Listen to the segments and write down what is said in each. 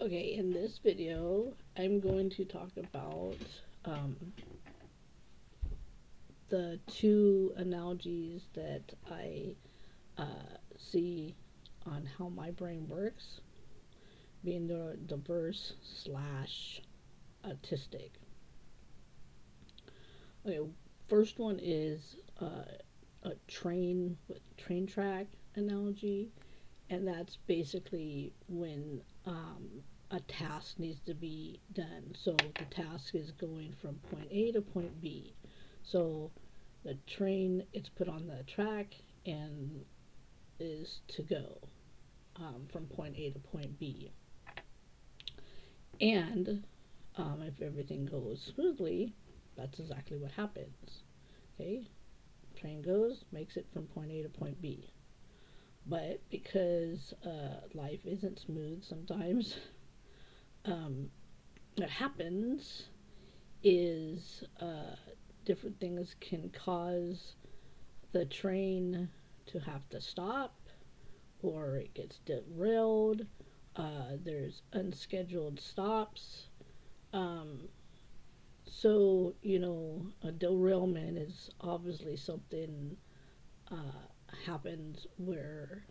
Okay, in this video, I'm going to talk about um, the two analogies that I see on how my brain works, being diverse slash autistic. Okay, first one is a train track analogy, and that's basically when a task needs to be done. So the task is going from point A to point B. So the train is put on the track and is to go from point A to point B. And if everything goes smoothly, that's exactly what happens. Okay, train goes, makes it from point A to point B. But because life isn't smooth sometimes, what happens is different things can cause the train to have to stop, or it gets derailed. There's unscheduled stops. Um, so, a derailment is obviously something happens where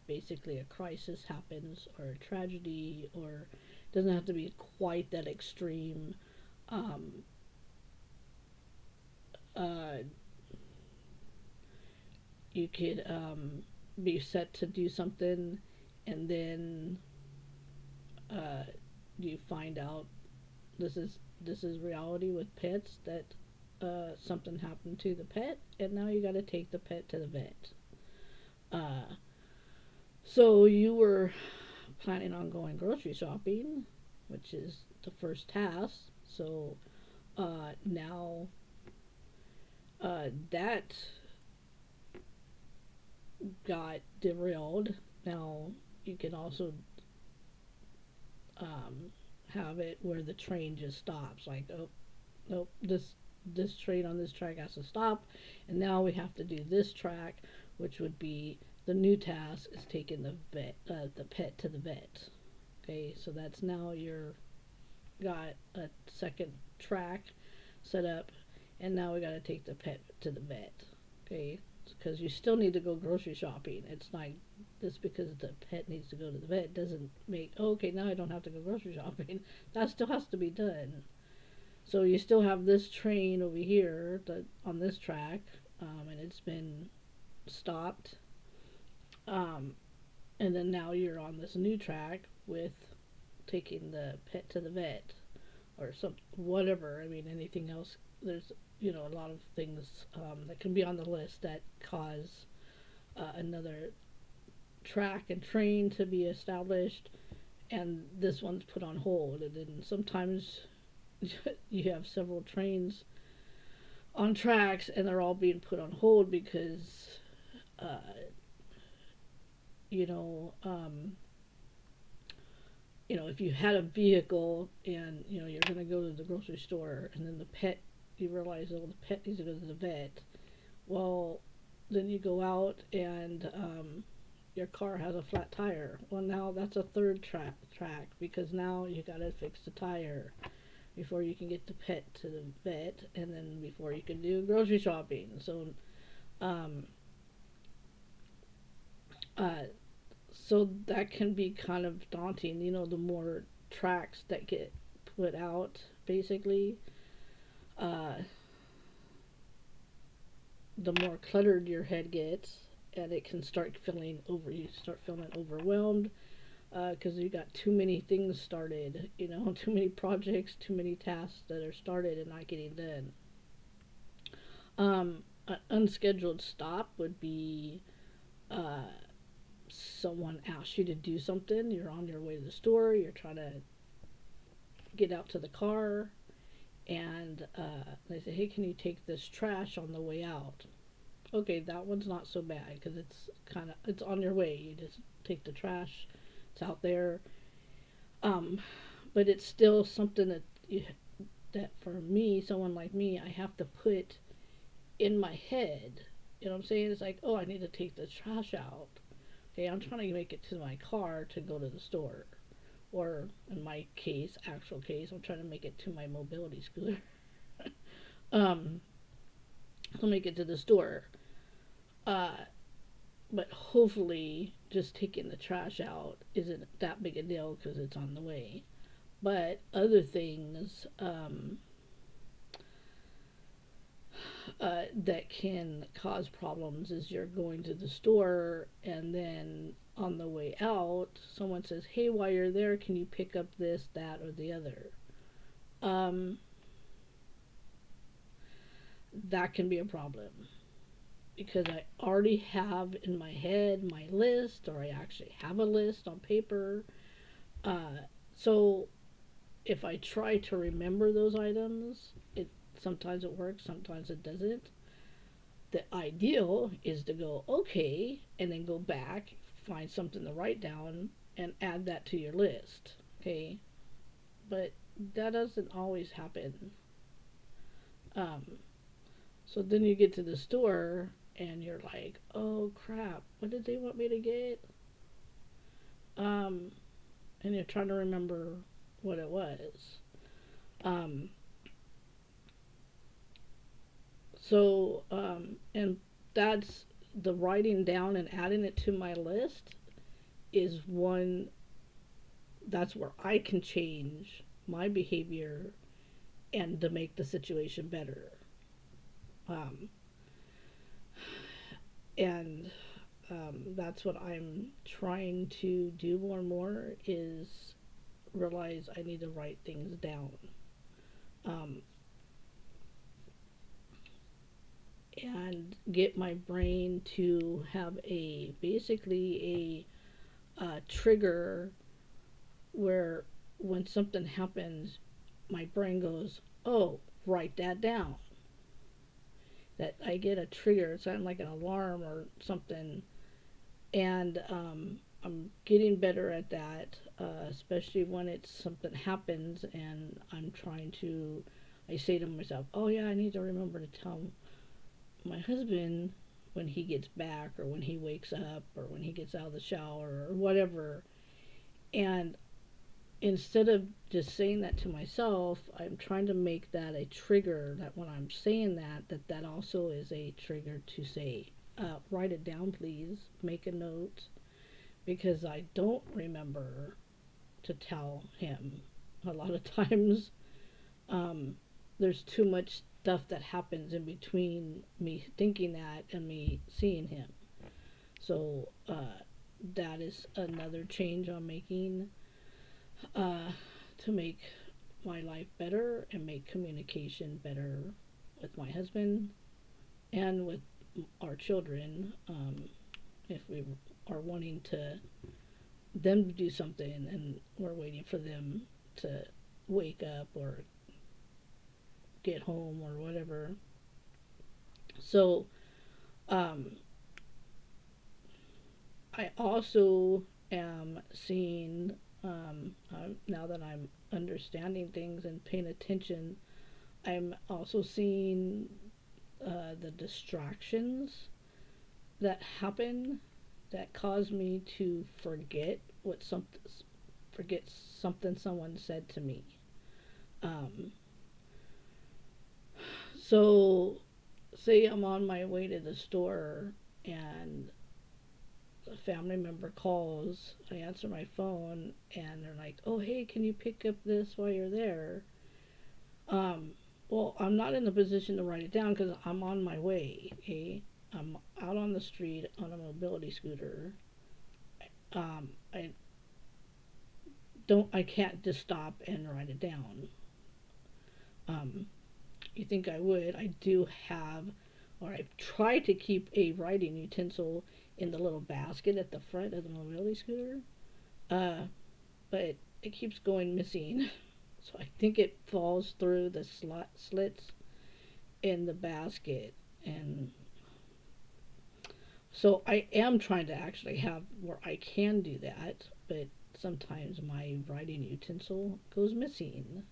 basically a crisis happens, or a tragedy, or it doesn't have to be quite that extreme. Um, uh, you could be set to do something, and then uh, you find out this is reality with pets, that something happened to the pet, and now you got to take the pet to the vet. Uh, so you were planning on going grocery shopping, which is the first task. So now that got derailed. Now you can also um, have it where the train just stops. Like, oh, nope, this train on this track has to stop, and now we have to do this track, which would be the new task is taking the pet to the vet. Okay, so that's now you're got a second track set up, and now we got to take the pet to the vet. Okay, because you still need to go grocery shopping. It's like this because the pet needs to go to the vet doesn't make, oh, okay, now I don't have to go grocery shopping. That still has to be done. So you still have this train over here on this track, and it's been stopped. Um, and then now you're on this new track with taking the pet to the vet, or some whatever. I mean, anything else. There's a lot of things that can be on the list that cause another track and train to be established, and this one's put on hold. And then sometimes you have several trains on tracks, and they're all being put on hold because, uh, you know, um, if you had a vehicle and you're gonna go to the grocery store, and then the pet, you realize, oh, the pet needs to go to the vet. Well, then you go out and your car has a flat tire. Well, now that's a third track because now you gotta fix the tire before you can get the pet to the vet, and then before you can do grocery shopping. So, um, uh, so that can be kind of daunting. The more tracks that get put out, basically, uh, the more cluttered your head gets, and it can start feeling over. You start feeling overwhelmed because you got too many things started. Too many projects, too many tasks that are started and not getting done. An unscheduled stop would be uh, someone asks you to do something. You're on your way to the store. You're trying to get out to the car, and they say, "Hey, can you take this trash on the way out?" Okay, that one's not so bad because it's on your way. You just take the trash. It's out there. Um, but it's still something that for me, someone like me, I have to put in my head. You know what I'm saying? It's like, oh, I need to take the trash out. Okay, I'm trying to make it to my car to go to the store. or in my case, actual case, I'm trying to make it to my mobility scooter. um, to make it to the store. Uh, but hopefully, just taking the trash out isn't that big a deal because it's on the way. But other things that can cause problems is you're going to the store and then on the way out, someone says, "Hey, while you're there, can you pick up this, that, or the other?" Um, that can be a problem because I already have in my head my list, or I actually have a list on paper. So if I try to remember those items, it sometimes it works, sometimes it doesn't. The ideal is to go okay and then go back, find something to write down, and add that to your list. Okay, but that doesn't always happen. Um, so then you get to the store and you're like, oh crap, what did they want me to get? Um, and you're trying to remember what it was. Um, and that's the writing down and adding it to my list is one that's where I can change my behavior and to make the situation better. Um, and that's what I'm trying to do more and more is realize I need to write things down. Um, and get my brain to have a basically a trigger where when something happens, my brain goes, "Oh, write that down." That I get a trigger, it's kind of like an alarm or something, and I'm getting better at that, especially when it's something happens and I'm trying to. I say to myself, "Oh yeah, I need to remember to tell my husband when he gets back or when he wakes up or when he gets out of the shower or whatever." And instead of just saying that to myself, I'm trying to make that a trigger that when I'm saying that, that also is a trigger to say, write it down, please, make a note, because I don't remember to tell him. A lot of times, um, there's too much stuff that happens in between me thinking that and me seeing him. So, that is another change I'm making uh, to make my life better and make communication better with my husband and with our children. If we are wanting to them to do something and we're waiting for them to wake up or get home or whatever. So um, I also am seeing now that I'm understanding things and paying attention, I'm also seeing the distractions that happen that cause me to forget something someone said to me. Um, so, say I'm on my way to the store and a family member calls, I answer my phone and they're like, "Oh, hey, can you pick up this while you're there?" Um, well, I'm not in the position to write it down because I'm on my way. Okay, I'm out on the street on a mobility scooter. I don't. I can't just stop and write it down. Um, you think I would? I do have, or I've tried to keep a writing utensil in the little basket at the front of the mobility scooter, uh, but it keeps going missing. So I think it falls through the slits in the basket, and so I am trying to actually have where I can do that, but sometimes my writing utensil goes missing.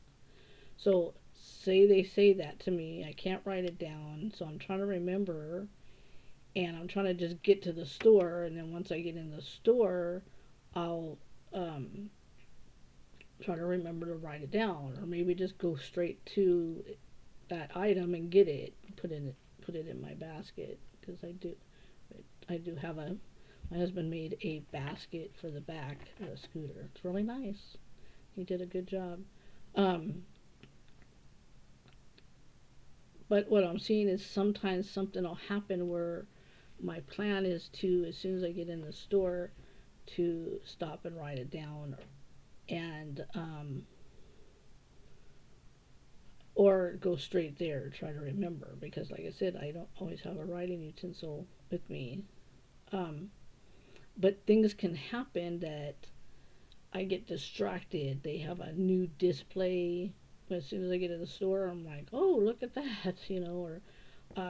So say they say that to me, I can't write it down, so I'm trying to remember, and I'm trying to just get to the store, and then once I get in the store, I'll um, try to remember to write it down, or maybe just go straight to that item and get it, put it in my basket, because I do have a my husband made a basket for the back of the scooter. It's really nice. He did a good job. Um, but what I'm seeing is sometimes something will happen where my plan is to, as soon as I get in the store, to stop and write it down, and or go straight there, try to remember, because like I said, I don't always have a writing utensil with me. Um, but things can happen that I get distracted. They have a new display. As soon as I get to the store, I'm like, oh, look at that, or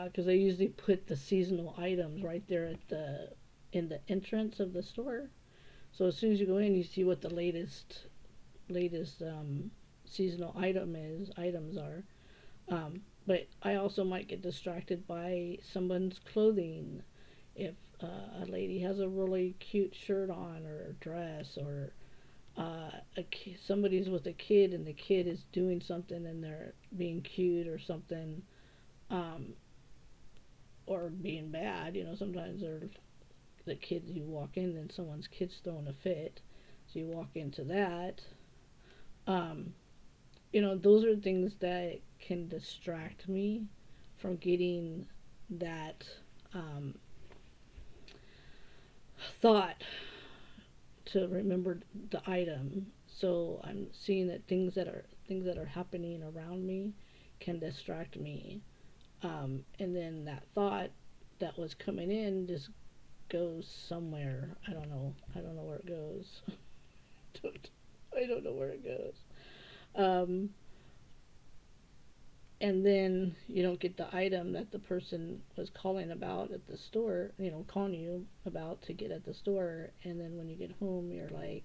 because I usually put the seasonal items right there at the in the entrance of the store. So as soon as you go in, you see what the latest seasonal items are. But I also might get distracted by someone's clothing. If a lady has a really cute shirt on or dress, or somebody's with a kid and the kid is doing something and they're being cute or something, um, or being bad. Sometimes they're the kids, you walk in and someone's kid's throwing a fit, so you walk into that. Um, those are things that can distract me from getting that um, thought to remember the item. So I'm seeing that things that are happening around me can distract me, and then that thought that was coming in just goes somewhere. I don't know. I don't know where it goes. I don't know where it goes. Um, and then you don't get the item that the person was calling about at the store, calling you about to get at the store. And then when you get home, you're like,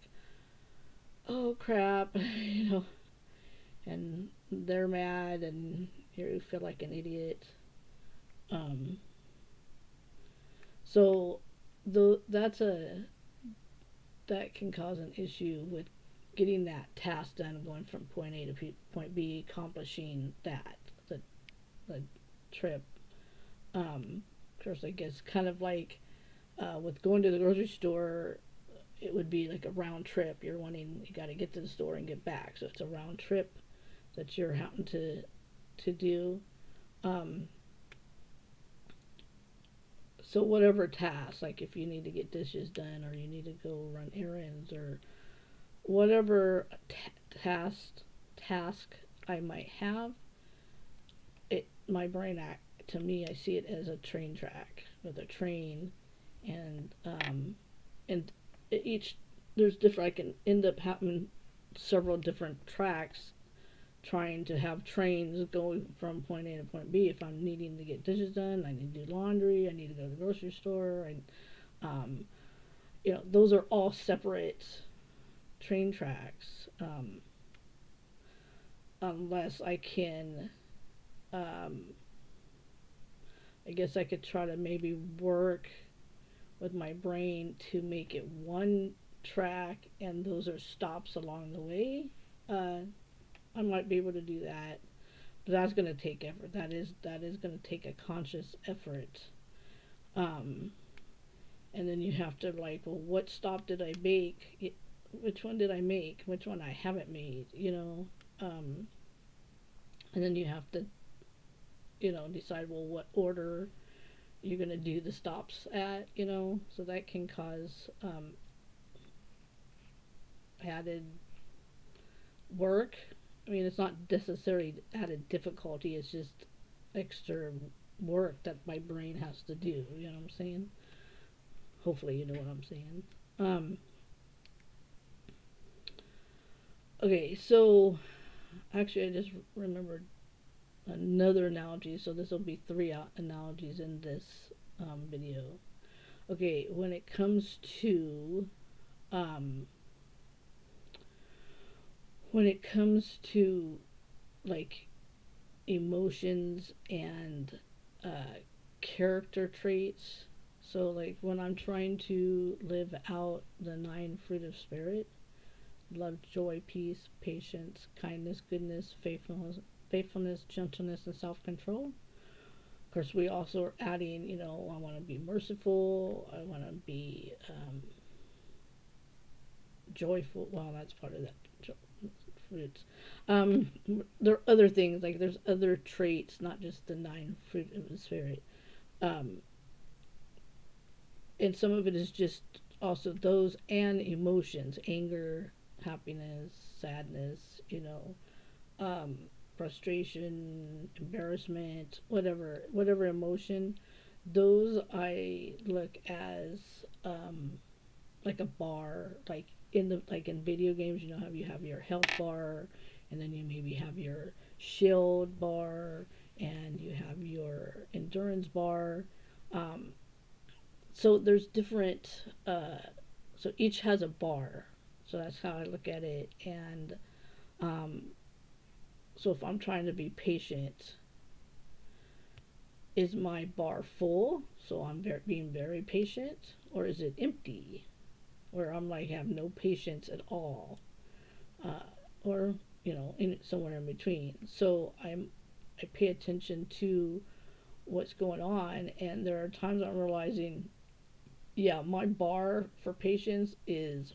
oh crap, and they're mad and you feel like an idiot. Um, so that's that can cause an issue with getting that task done, going from point A to point B, accomplishing the, the trip. Of course, I guess kind of like with going to the grocery store, it would be like a round trip. You got to get to the store and get back, so it's a round trip that you're having to do. Um, so whatever task, like if you need to get dishes done, or you need to go run errands, or whatever task I might have, my brain act to me, I see it as a train track with a train, and and each there's different. I can end up having several different tracks trying to have trains going from point A to point B. If I'm needing to get dishes done, I need to do laundry, I need to go to the grocery store, um, those are all separate train tracks. Unless I can, um, I guess I could try to maybe work with my brain to make it one track, and those are stops along the way. Uh, I might be able to do that, but that's going to take effort. That is going to take a conscious effort. Um, and then you have to, like, well, what stop did I make? Which one did I make? Which one I haven't made? And then you have to, decide, well, what order you're going to do the stops at. So that can cause added work. I mean, it's not necessarily added difficulty, it's just extra work that my brain has to do. You know what I'm saying? Hopefully, you know what I'm saying. Okay, so actually, I just remembered another analogy, so this will be three analogies in this video. Okay, um, when it comes to like emotions and character traits, so like when I'm trying to live out the nine fruit of spirit, love, joy, peace, patience, kindness, goodness, faithfulness, gentleness, and self-control. Of course, we also are adding, I want to be merciful. I want to be joyful. Well, that's part of that fruits. Um, there are other things, like there's other traits, not just the nine fruit of the spirit. Um, and some of it is just also those and emotions, anger, happiness, sadness, um, frustration, embarrassment, whatever emotion. Those I look as like a bar, like in video games, how you have your health bar, and then you maybe have your shield bar, and you have your endurance bar. Um, so there's different. So each has a bar. So that's how I look at it. And um, so if I'm trying to be patient, is my bar full? So I'm being very patient, or is it empty? Where I'm like have no patience at all, uh, or somewhere in between. So I pay attention to what's going on, and there are times I'm realizing, yeah, my bar for patience is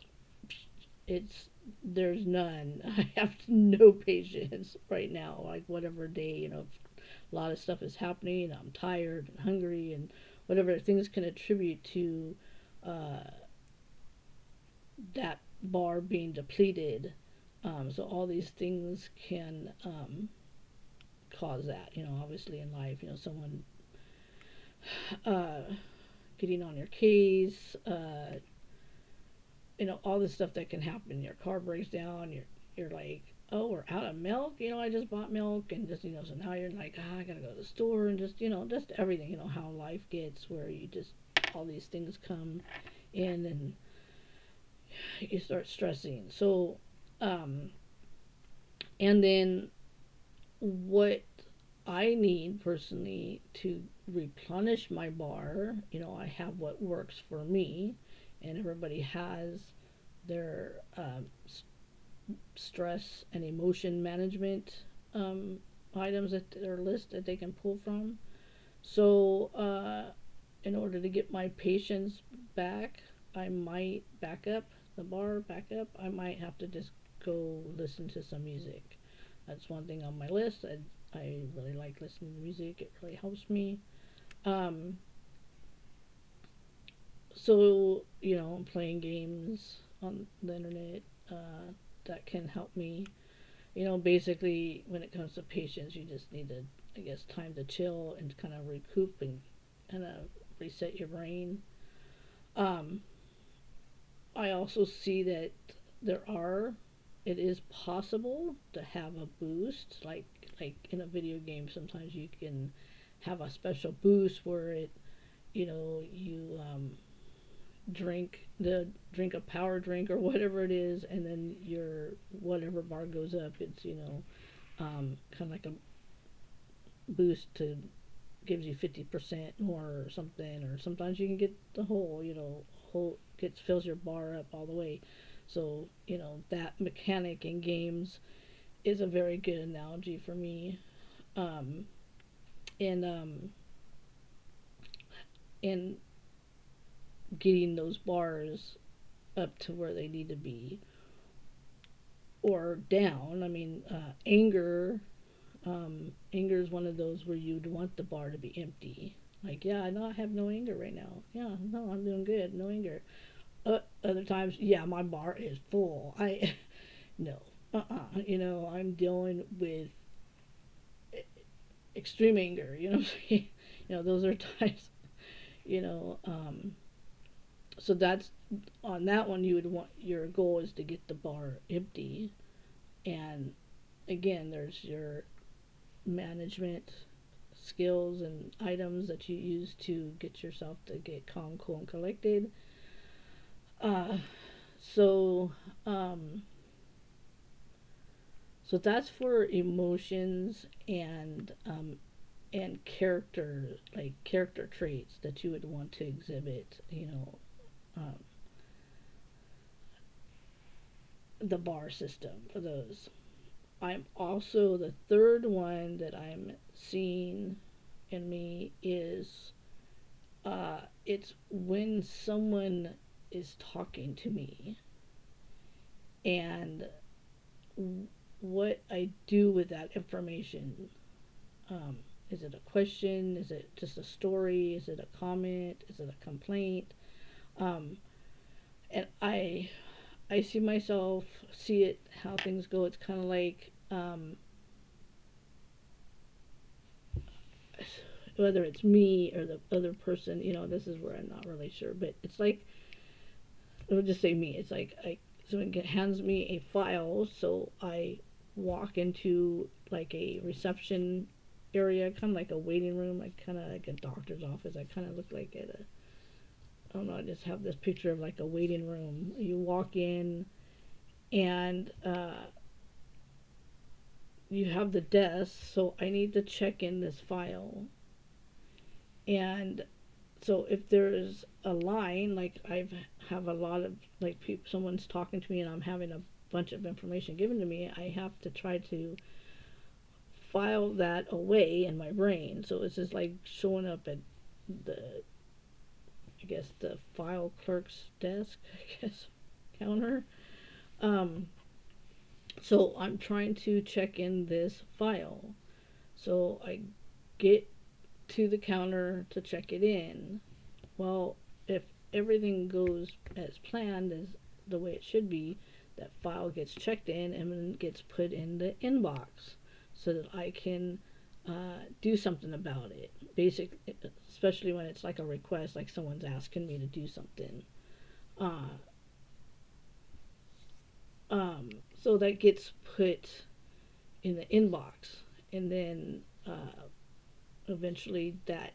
it's there's none. I have no patience right now. Like whatever day, a lot of stuff is happening. I'm tired and hungry and whatever things can attribute to uh, that bar being depleted. So all these things can cause that. Obviously in life, someone uh, getting on your case, all this stuff that can happen. Your car breaks down. You're like, oh, we're out of milk. I just bought milk, and just so now you're like, I gotta go to the store, and just everything. How life gets, where you just all these things come in, and you start stressing. So, and then what I need personally to replenish my bar, I have what works for me, and everybody has their stress and emotion management items that their list that they can pull from. So, in order to get my patience back, I might back up. I might have to just go listen to some music. That's one thing on my list. I really like listening to music. It really helps me. Um, so, playing games on the internet, that can help me. Basically, when it comes to patience, you just need to, I guess, time to chill and kind of recoup and kind of reset your brain. Um, I also see that it is possible to have a boost, like in a video game. Sometimes you can have a special boost where you drink a power drink or whatever it is, and then your whatever bar goes up. It's kind of like a boost to gives you 50% more or something, or sometimes you can get the whole fills your bar up all the way. So that mechanic in games is a very good analogy for me. um, and and getting those bars up to where they need to be or down. I mean, anger is one of those where you'd want the bar to be empty. Like, yeah, no, I have no anger right now. Yeah, no, I'm doing good, no anger. Other times, yeah, my bar is full. No, I'm dealing with extreme anger. You know what I'm saying? Those are times. You know, um, so that's on that one. You would want your goal is to get the bar empty, and again, there's your management skills and items that you use to get yourself to get calm, cool, and collected. Uh, so, um, so that's for emotions and character, like character traits that you would want to exhibit. Um, the bar system for those. I'm also the third one that I'm seeing in me is it's when someone is talking to me and what I do with that information. Is it a question? Is it just a story? Is it a comment? Is it a complaint? Um, and I see myself see it how things go. It's kind of like whether it's me or the other person. This is where I'm not really sure, but it's like I would just say me. It's like someone hands me a file, so I walk into like a reception area, kind of like a waiting room, like kind of like a doctor's office. I kind of look like at a, I don't know, I just have this picture of like a waiting room. You walk in and you have the desk, so I need to check in this file. And so if there's a line, like I have a lot of like people, someone's talking to me and I'm having a bunch of information given to me, I have to try to file that away in my brain. So it's just like showing up at the, I guess, the file clerk's desk, I guess, counter. Um, so I'm trying to check in this file. So I get to the counter to check it in. Well, if everything goes as planned, as the way it should be, that file gets checked in and then gets put in the inbox so that I can do something about it. Especially when it's like a request, like someone's asking me to do something. Uh, so that gets put in the inbox, and then eventually that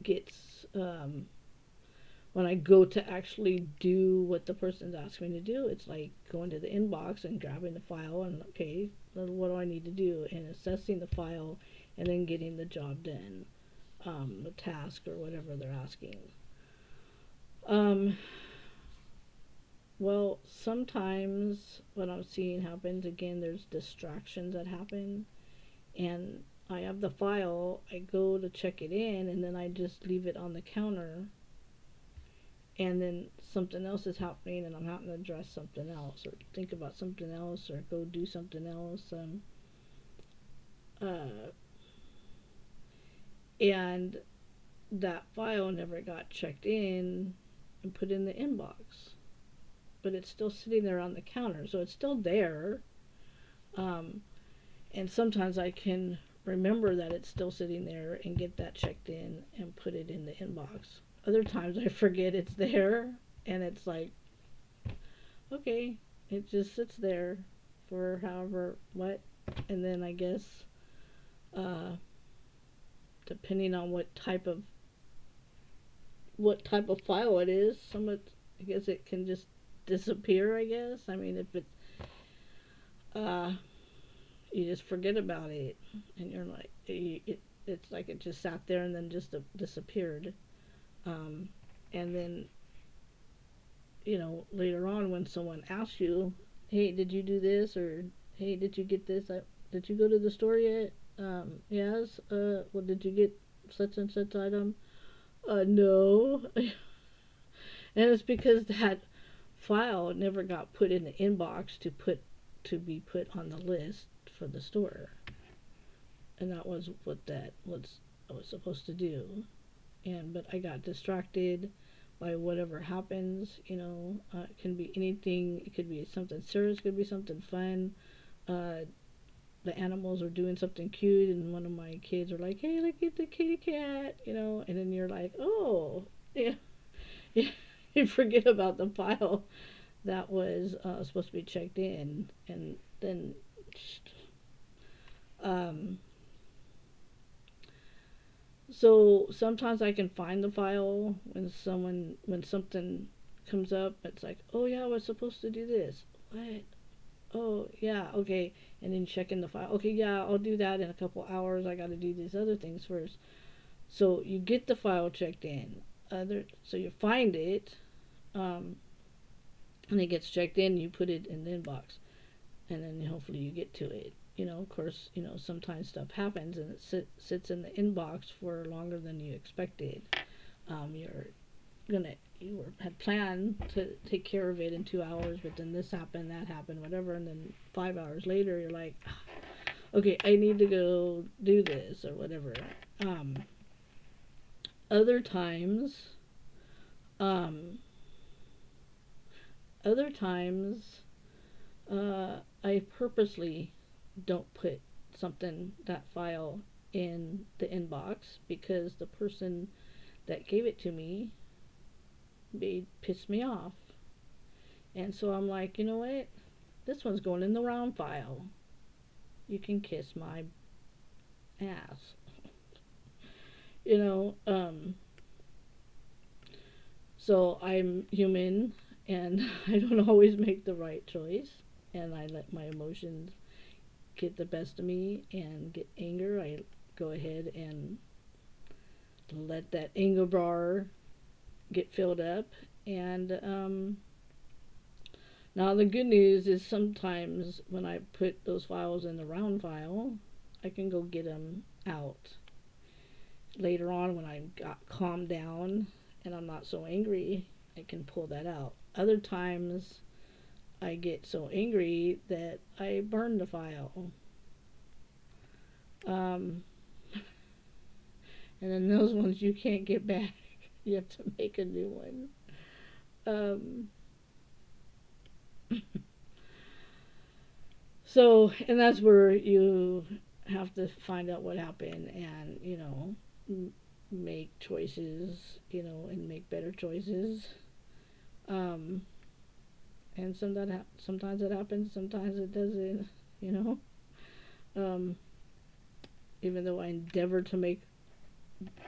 gets when I go to actually do what the person's asking me to do, it's like going to the inbox and grabbing the file and, okay, what do I need to do? And assessing the file and then getting the job done, the task or whatever they're asking. Um, well, sometimes what I'm seeing happens, again, there's distractions that happen. And I have the file, I go to check it in, and then I just leave it on the counter, and then something else is happening and I'm having to address something else or think about something else or go do something else. Uh, and that file never got checked in and put in the inbox, but it's still sitting there on the counter, so it's still there. Um, and sometimes I can remember that it's still sitting there and get that checked in and put it in the inbox. Other times I forget it's there and it's like, okay, it just sits there for however what, and then I guess uh, depending on what type of file it is, I guess it can just disappear. I guess I mean if uh, you just forget about it and you're like it's like it just sat there and then just disappeared. And then later on when someone asks you, hey, did you do this, or hey, did you get this, did you go to the store yet? Yes. Well, did you get such and such item? No. And it's because that file never got put in the inbox to be put on the list for the store, and that was what I was supposed to do. But I got distracted by whatever happens. It can be anything. It could be something serious. It could be something fun. The animals are doing something cute, and one of my kids are like, "Hey, look at the kitty cat," and then you're like, "Oh, yeah." You forget about the file that was supposed to be checked in, and then um, so sometimes I can find the file when something comes up. It's like, oh yeah, I was supposed to do this. What? Oh yeah, okay. And then check in the file. Okay, yeah, I'll do that in a couple hours. I got to do these other things first. So you get the file checked in. So you find it, um, and it gets checked in, you put it in the inbox, and then hopefully you get to it. Of course, sometimes stuff happens and it sits in the inbox for longer than you expected. You're gonna you were, had planned to take care of it in 2 hours, but then this happened, that happened, whatever, and then 5 hours later you're like, okay, I need to go do this or whatever. Um, other times, um, other times, I purposely don't put that file in the inbox because the person that gave it to me made piss me off. And so I'm like, you know what? This one's going in the wrong file. You can kiss my ass. you know, um, so I'm human and I don't always make the right choice. And I let my emotions get the best of me and get anger. I go ahead and let that anger bar get filled up. And now the good news is sometimes when I put those files in the round file, I can go get them out later on when I got calmed down and I'm not so angry. I can pull that out. Other times I get so angry that I burn the file. Um, and then those ones you can't get back. You have to make a new one. Um, so, and that's where you have to find out what happened and, make choices, and make better choices. Um, and sometimes it happens, sometimes it doesn't, you know. Um, even though I endeavor to make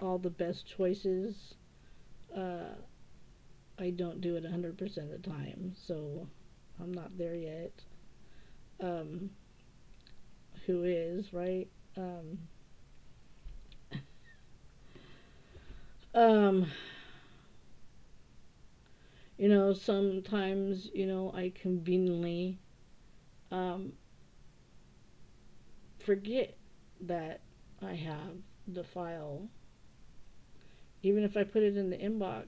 all the best choices, uh, I don't do it 100% of the time. So I'm not there yet. Um, who is, right? Um, um, sometimes, I conveniently um, forget that I have the file. Even if I put it in the inbox.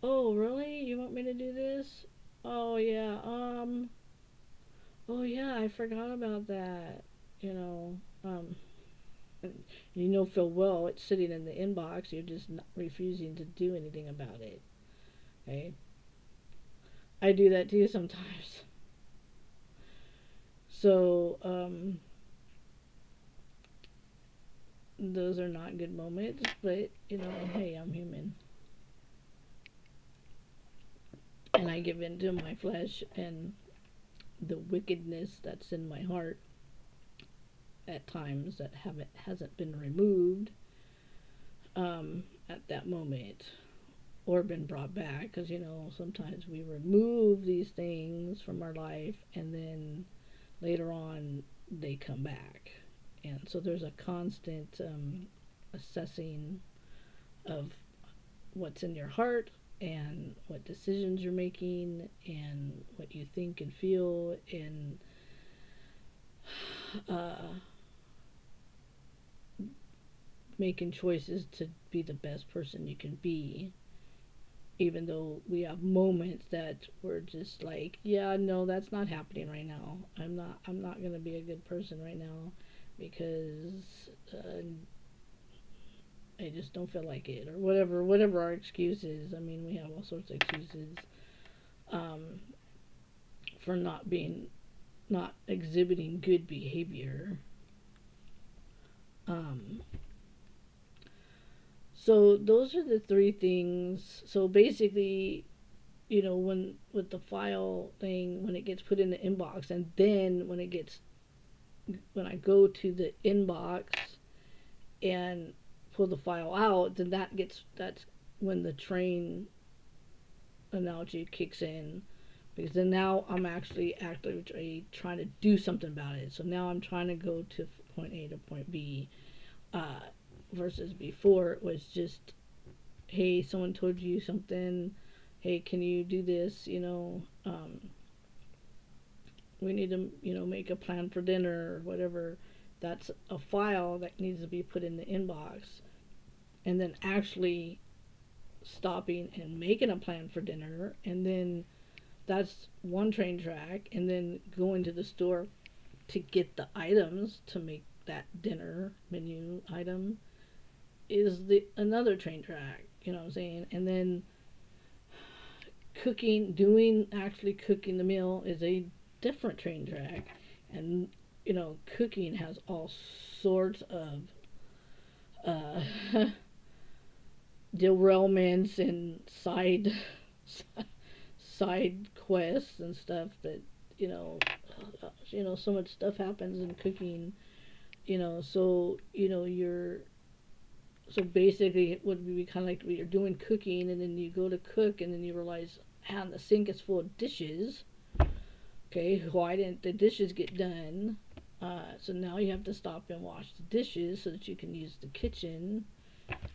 Oh, really? You want me to do this? Oh, yeah. Oh, yeah, I forgot about that. You know, um, full well it's sitting in the inbox. You're just not refusing to do anything about it. Okay? I do that too sometimes. So, those are not good moments, but, hey, I'm human. And I give in to my flesh and the wickedness that's in my heart at times that hasn't been removed at that moment or been brought back, because sometimes we remove these things from our life and then later on they come back, and so there's a constant assessing of what's in your heart and what decisions you're making and what you think and feel, and uh, making choices to be the best person you can be, even though we have moments that we're just like, yeah, no, that's not happening right now. I'm not going to be a good person right now because I just don't feel like it, or whatever our excuse is. I mean, we have all sorts of excuses um, for not exhibiting good behavior. Um, so those are the three things. So basically, when with the file thing, when it gets put in the inbox, and then when I go to the inbox and pull the file out, then that's when the train analogy kicks in, because then now I'm actually actively trying to do something about it. So now I'm trying to go to point A to point B, versus before it was just, hey, someone told you something, hey, can you do this? We need to, make a plan for dinner or whatever. That's a file that needs to be put in the inbox. And then actually stopping and making a plan for dinner. And then that's one train track. And then going to the store to get the items to make that dinner menu item is the another train track. You know what I'm saying? And then actually cooking the meal is a different train track. And cooking has all sorts of uh, derailments and side quests and stuff that you know so much stuff happens in cooking. You're so basically it would be kind of like you're doing cooking and then you go to cook and then you realize, the sink is full of dishes. Okay, why didn't the dishes get done? So now you have to stop and wash the dishes so that you can use the kitchen.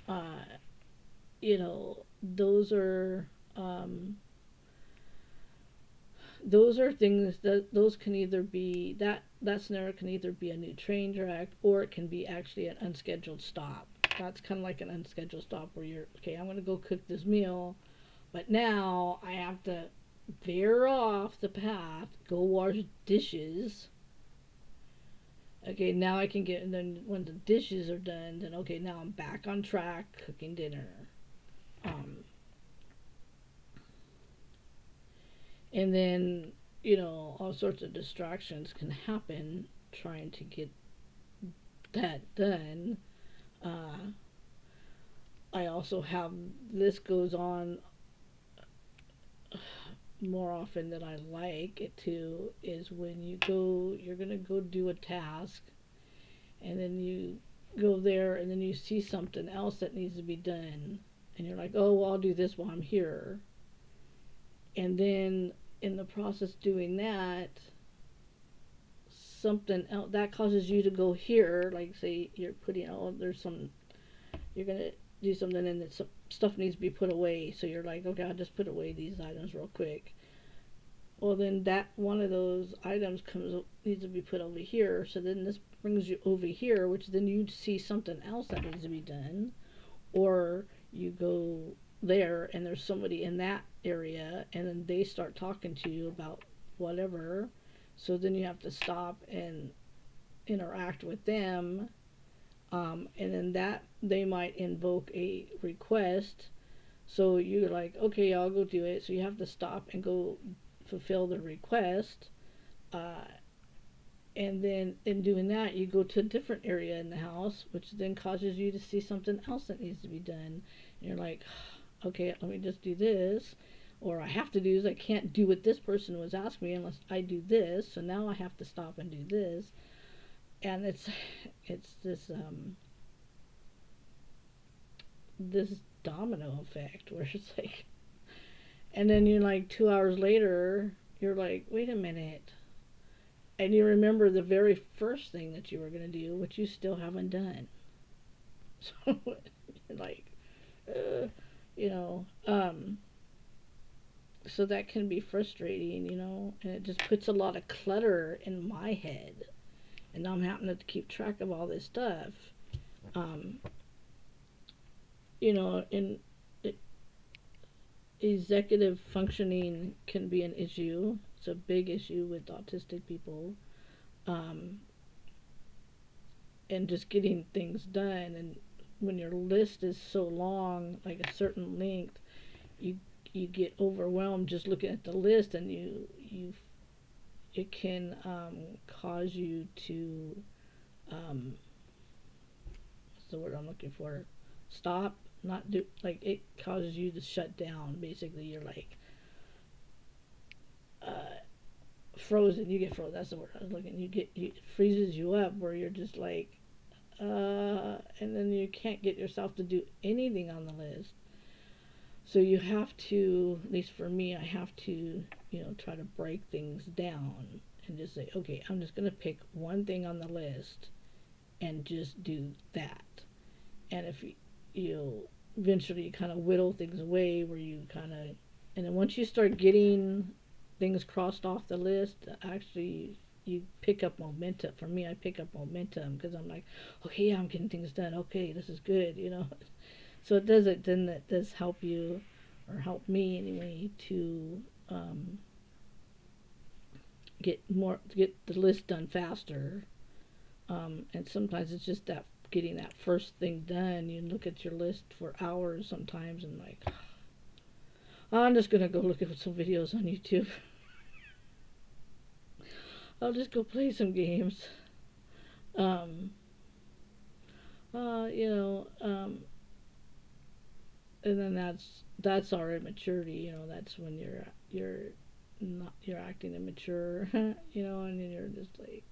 uh, those are things those can either be that scenario can either be a new train track or it can be actually an unscheduled stop. That's kind of like an unscheduled stop where you're okay. I'm gonna go cook this meal, but now I have to veer off the path, go wash dishes. Okay, now I can get, and then when the dishes are done, then okay, now I'm back on track cooking dinner. Um, and then, all sorts of distractions can happen trying to get that done. Uh, I also have this goes on more often than I like it to, is when you're gonna go do a task, and then you go there, and then you see something else that needs to be done, and you're like, oh, well, I'll do this while I'm here, and then in the process doing that, something else that causes you to go here, like say you're putting, you're gonna do something and that some stuff needs to be put away, so you're like, okay, I'll just put away these items real quick. Well, then that one of those items needs to be put over here, so then this brings you over here, which then you see something else that needs to be done, or you go there and there's somebody in that area and then they start talking to you about whatever, so then you have to stop and interact with them, and then that they might invoke a request, so you're like, okay, I'll go do it, so you have to stop and go fulfill the request, uh, and then in doing that you go to a different area in the house, which then causes you to see something else that needs to be done, and you're like, okay, let me just do this, or I have to do this, I can't do what this person was asking me unless I do this, so now I have to stop and do this, and it's this domino effect where it's like, and then you're like 2 hours later, you're like, wait a minute, and you remember the very first thing that you were going to do, which you still haven't done. So you're like, uh, you know, so that can be frustrating, and it just puts a lot of clutter in my head, and now I'm having to keep track of all this stuff. Um, in executive functioning can be an issue. It's a big issue with autistic people, um, and just getting things done. And when your list is so long, like a certain length, you you get overwhelmed just looking at the list, and you it can cause you to what's the word I'm looking for? Stop, not do, like it causes you to shut down. Basically, you're like uh, frozen. You get frozen. That's the word I was looking. It freezes you up where you're just like, and then you can't get yourself to do anything on the list. So you have to, at least for me, I have to, try to break things down and just say, okay, I'm just going to pick one thing on the list and just do that. And if you eventually kind of whittle things away where you kind of And then once you start getting things crossed off the list, actually you pick up momentum. For me, I pick up momentum because I'm like, okay, yeah, I'm getting things done. Okay, this is good, you know. So it does it. Then that does help you, or help me anyway, to get the list done faster. And sometimes it's just that getting that first thing done. You look at your list for hours sometimes, and like, oh, I'm just gonna go look at some videos on YouTube. I'll just go play some games. Um, you know, and then that's our immaturity. You know, that's when you're acting immature. You know, and then you're just like,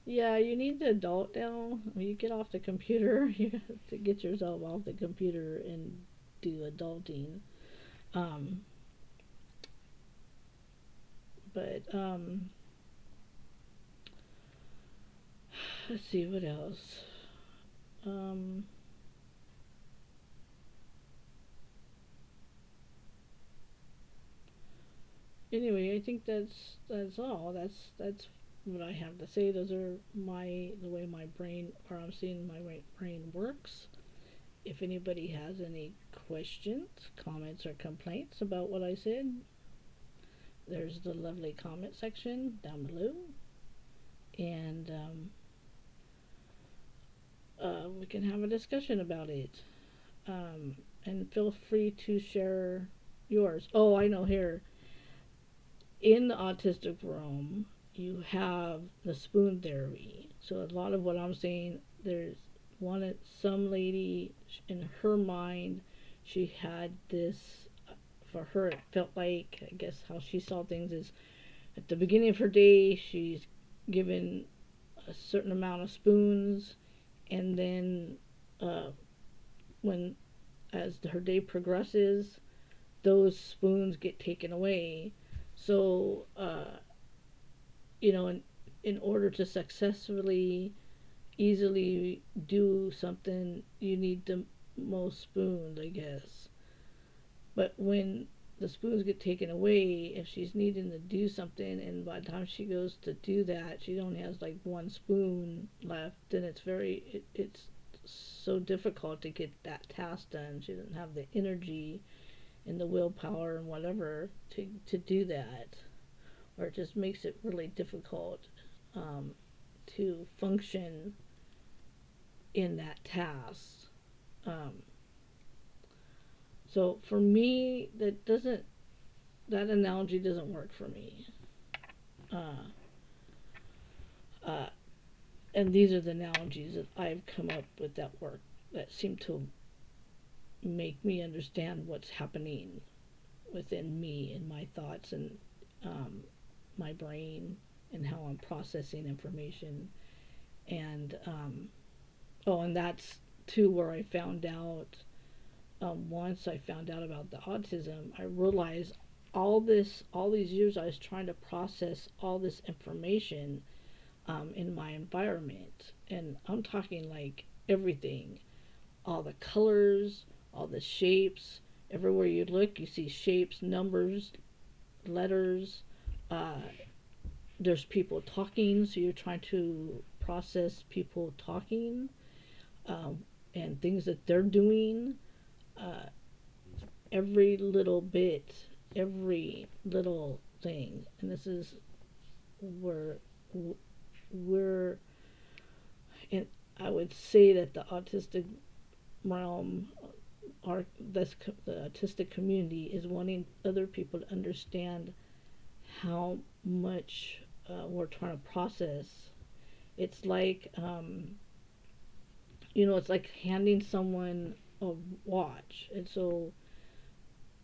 yeah, you need to adult now. When you get off the computer, you have to get yourself off the computer and do adulting. Um, but let's see what else. Um, anyway, I think that's all. That's what I have to say. Those are the way my brain, or I'm seeing my brain works. If anybody has any questions, comments, or complaints about what I said, there's the lovely comment section down below, and we can have a discussion about it. And feel free to share yours. Oh, I know here in the autistic realm, you have the spoon theory. So a lot of what I'm saying, there's some lady in her mind, she had this. For her, it felt like, I guess how she saw things is, at the beginning of her day, she's given a certain amount of spoons, and then when as her day progresses, those spoons get taken away. So, you know, in order to successfully, easily do something, you need the most spoons, I guess. But when the spoons get taken away, if she's needing to do something, and by the time she goes to do that, she only has like one spoon left, then it's so difficult to get that task done. She doesn't have the energy and the willpower and whatever to do that, or it just makes it really difficult um, to function in that task. Um, so for me, that analogy doesn't work for me. Uh, uh, and these are the analogies that I've come up with that work, that seem to make me understand what's happening within me and my thoughts, and um, my brain, and how I'm processing information. And oh, and that's too where I found out. Once I found out about the autism, I realized all these years I was trying to process all this information in my environment, and I'm talking like everything, all the colors, all the shapes. Everywhere you look, you see shapes, numbers, letters. Uh, there's people talking, so you're trying to process people talking, um, and things that they're doing. Uh, every little bit, every little thing, and this is where we're in. I would say that the autistic realm, the autistic community, is wanting other people to understand how much we're trying to process. It's like, it's like handing someone a watch. And so,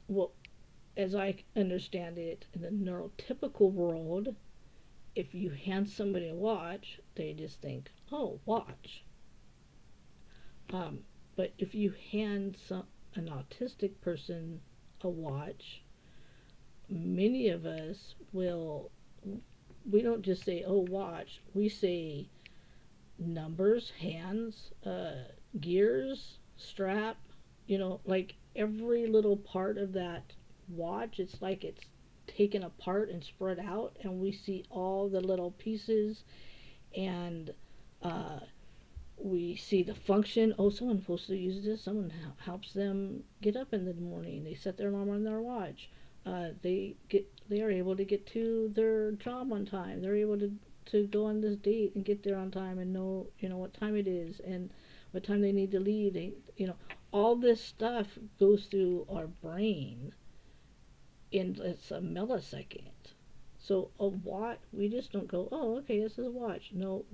well, as I understand it, in the neurotypical world, if you hand somebody a watch, they just think, oh, watch. Um, but if you hand an autistic person a watch, many of us we don't just say, oh, watch. We say numbers, hands, gears, strap, like every little part of that watch, it's like it's taken apart and spread out, and we see all the little pieces, and uh, we see the function. Oh, someone's supposed to use this. Someone helps them get up in the morning. They set their alarm on their watch. They are able to get to their job on time. They're able to go on this date and get there on time and know what time it is and what time they need to leave. All this stuff goes through our brain in it's a millisecond. So a watch, we just don't go, oh, okay, this is a watch. No,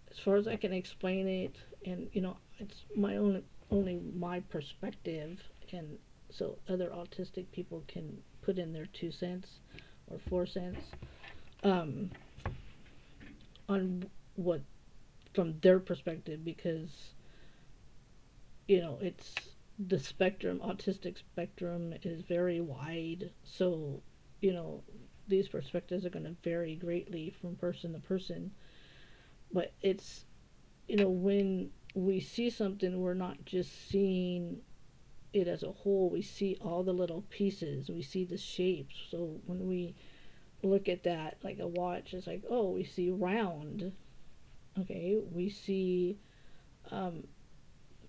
as far as I can explain it, and it's my own only my perspective, and so other autistic people can put in their 2 cents or 4 cents um, on what from their perspective, because it's the spectrum, autistic spectrum is very wide, so you know these perspectives are going to vary greatly from person to person. But it's when we see something, we're not just seeing it as a whole. We see all the little pieces. We see the shapes. So when we look at that, like a watch, it's like, oh, we see round. Okay, we see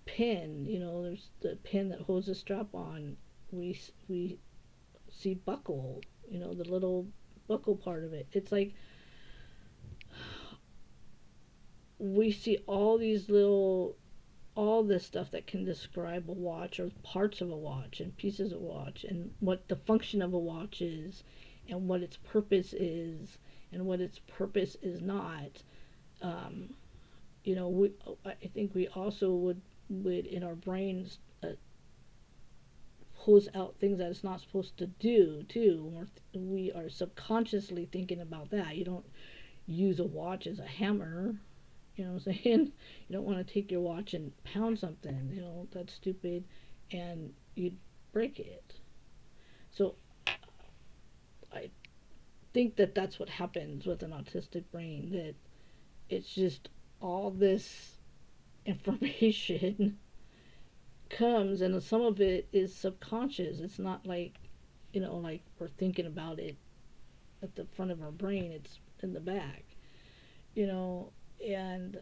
pin. There's the pin that holds the strap on. We see buckle. The little buckle part of it. It's like we see all this stuff that can describe a watch, or parts of a watch and pieces of a watch, and what the function of a watch is, and what its purpose is, and what its purpose is not. um, I think we also would in our brains pulls out things that it's not supposed to do too. We are subconsciously thinking about that. You don't use a watch as a hammer. You know what I'm saying? You don't want to take your watch and pound something. That's stupid, and you'd break it. So I think that that's what happens with an autistic brain. That it's just all this information comes, and some of it is subconscious. It's not like like we're thinking about it at the front of our brain. It's in the back. You know, and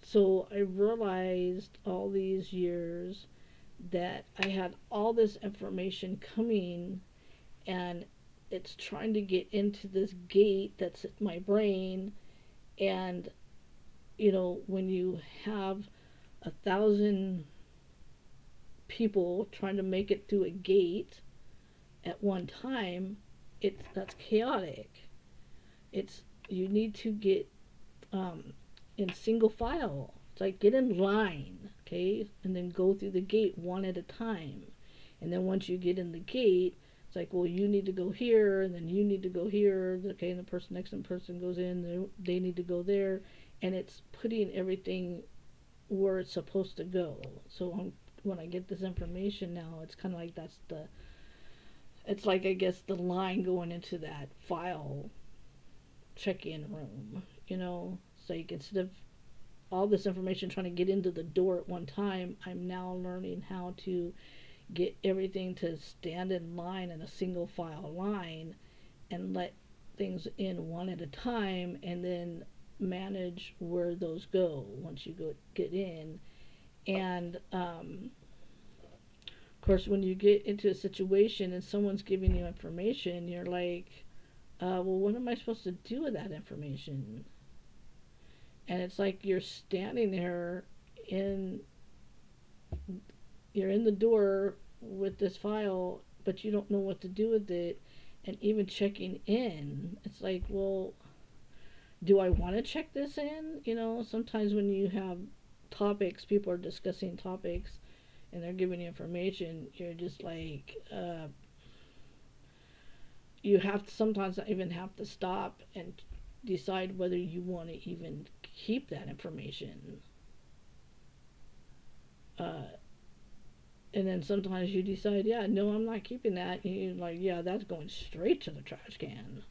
so I realized all these years that I had all this information coming, and it's trying to get into this gate that's my brain. And when you have 1,000 people trying to make it through a gate at one time, that's chaotic. It's You need to get in single file. It's like get in line, okay, and then go through the gate one at a time. And then once you get in the gate, it's like, well, you need to go here, and then you need to go here, okay, and the person next to the person goes in, they need to go there, and it's putting everything where it's supposed to go. So when I get this information now, it's kind of like it's like, I guess, the line going into that file check-in room. It's like instead of all this information trying to get into the door at one time, I'm now learning how to get everything to stand in line in a single file line, and let things in one at a time, and then manage where those go once you get in. And of course, when you get into a situation and someone's giving you information, you're like, well, what am I supposed to do with that information? And it's like you're standing there in you're in the door with this file, but you don't know what to do with it. And even checking in, it's like, well, do I want to check this in? Sometimes when you have topics, people are discussing topics, and they're giving you information, you're just like, you have to sometimes even have to stop and decide whether you want to even keep that information. And then sometimes you decide, yeah, no, I'm not keeping that. And you're like, yeah, that's going straight to the trash can.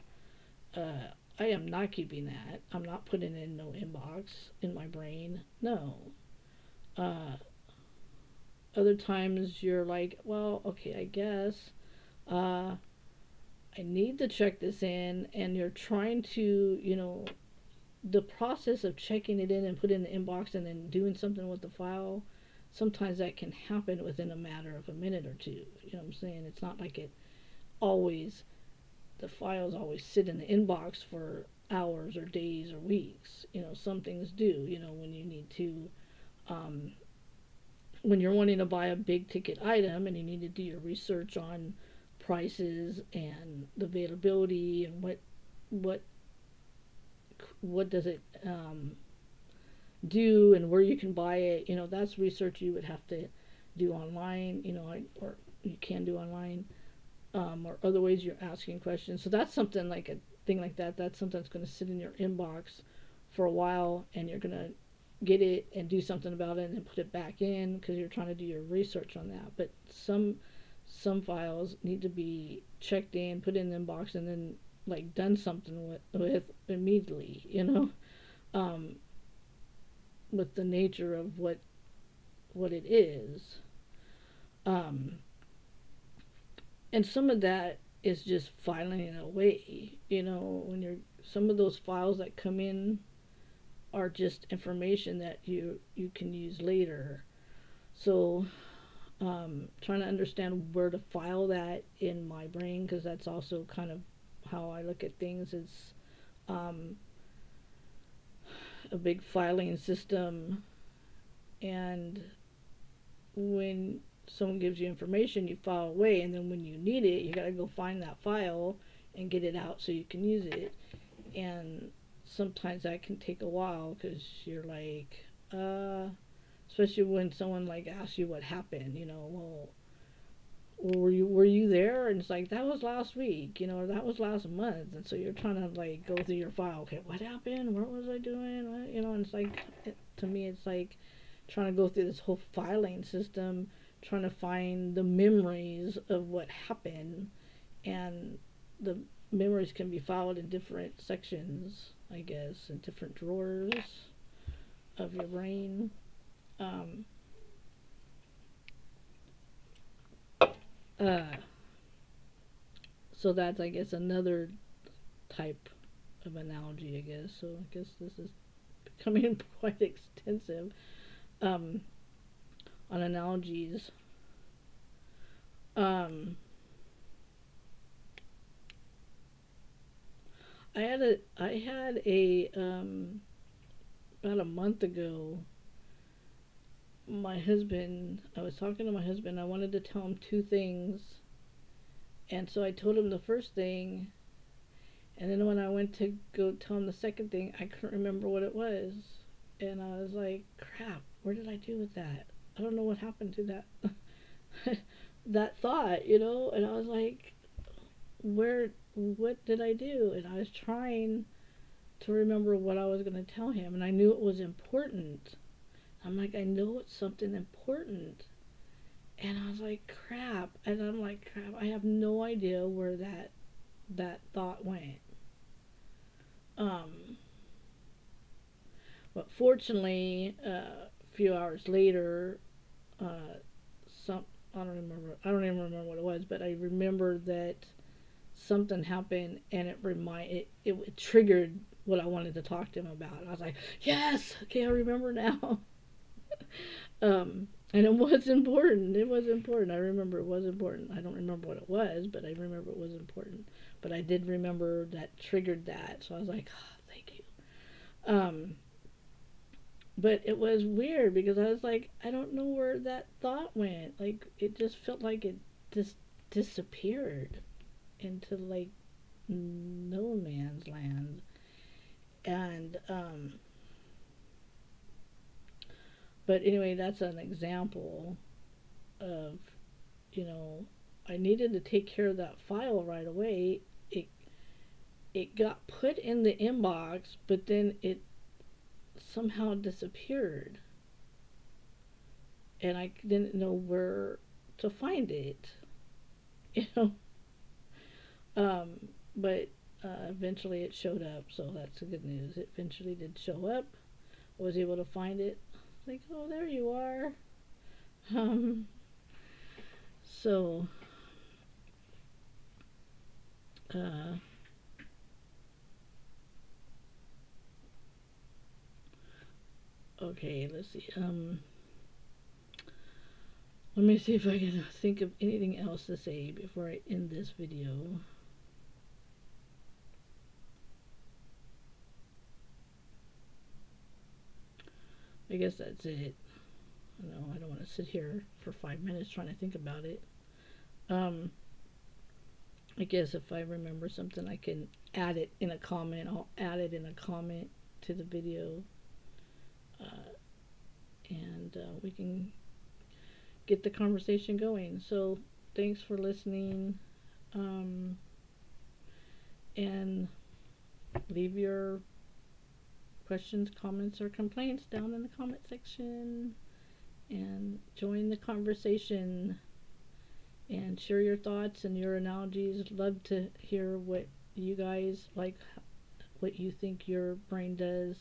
I am not keeping that. I'm not putting it in no inbox in my brain. No. Other times you're like, well, okay, I guess uh, I need to check this in, and you're trying to, the process of checking it in and put it in the inbox and then doing something with the file, sometimes that can happen within a matter of a minute or two. You know what I'm saying? It's not like always, the files always sit in the inbox for hours or days or weeks. Some things do, when you need to, um, when you're wanting to buy a big ticket item and you need to do your research on prices and the availability and what what does it do and where you can buy it. That's research you would have to do online. Or you can do online, or other ways you're asking questions. So that's something like a thing like that. That's something that's going to sit in your inbox for a while, and you're going to get it and do something about it and then put it back in because you're trying to do your research on that. But some files need to be checked in, put in the inbox, and then like done something with immediately. Um, with the nature of what it is. Um, and some of that is just filing it away. When you're some of those files that come in are just information that you can use later. So trying to understand where to file that in my brain, because that's also kind of how I look at things. Is um, a big filing system, and when someone gives you information, you file away, and then when you need it, you gotta go find that file and get it out so you can use it. And sometimes that can take a while because you're like, especially when someone like asks you what happened, well, were you there? And it's like, that was last week, or that was last month. And so you're trying to like go through your file. Okay, what happened? What was I doing? And it's like, to me, it's like trying to go through this whole filing system, trying to find the memories of what happened. And the memories can be filed in different sections, I guess, in different drawers of your brain. Um, uh, so that's, I guess, another type of analogy, I guess. So I guess this is becoming quite extensive, um, on analogies. Um, I had a about a month ago. I was talking to my husband. I wanted to tell him two things, and so I told him the first thing, and then when I went to go tell him the second thing, I couldn't remember what it was. And I was like, crap, where did I do with that? I don't know what happened to that that thought, And I was like, what did I do? And I was trying to remember what I was going to tell him, and I knew it was important. I'm like, I know it's something important. And I was like, crap. And I'm like, crap, I have no idea where that thought went. Um, but fortunately, a few hours later, uh, some I don't remember. I don't even remember what it was, but I remember that something happened, and it triggered what I wanted to talk to him about. I was like, yes, okay, I remember now. And it was important. It was important. I remember it was important. I don't remember what it was, but I remember it was important. But I did remember that triggered that. So I was like, oh, thank you. But it was weird because I was like, I don't know where that thought went. Like, it just felt like it just disappeared into like no man's land. And but anyway, that's an example of, you know, I needed to take care of that file right away. It got put in the inbox, but then it somehow disappeared, and I didn't know where to find it. You know, but eventually it showed up, so that's the good news. It eventually did show up. I was able to find it. Like, oh, there you are. Um, so, uh, okay, let's see. Let me see if I can think of anything else to say before I end this video. I guess that's it. No, I don't want to sit here for 5 minutes trying to think about it. Um, I guess if I remember something, I can add it in a comment. I'll add it in a comment to the video, uh, and we can get the conversation going. So, thanks for listening, um, and leave your questions, comments, or complaints down in the comment section, and join the conversation and share your thoughts and your analogies. Love to hear what you guys like, what you think your brain does.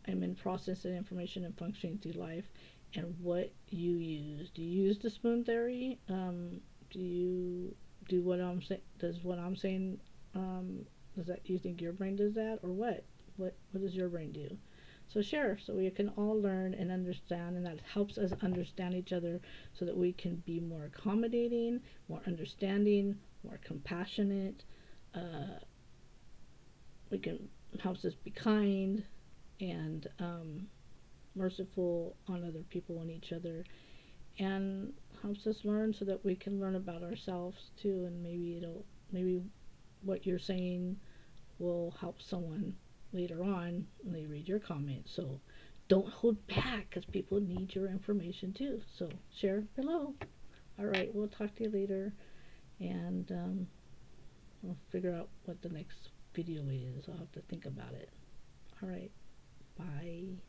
I'm in processing information and functioning through life, and what you use. Do you use the spoon theory? Do you do what I'm saying? Does what I'm saying? Does that you think your brain does that, or what? What does your brain do? So share, so we can all learn and understand, and that helps us understand each other, so that we can be more accommodating, more understanding, more compassionate. Uh, we can helps us be kind and merciful on other people and each other, and helps us learn so that we can learn about ourselves too. And maybe what you're saying will help someone later on when they read your comment. So don't hold back, because people need your information too. So share below. All right, we'll talk to you later, and we'll figure out what the next video is. I'll have to think about it. All right, bye.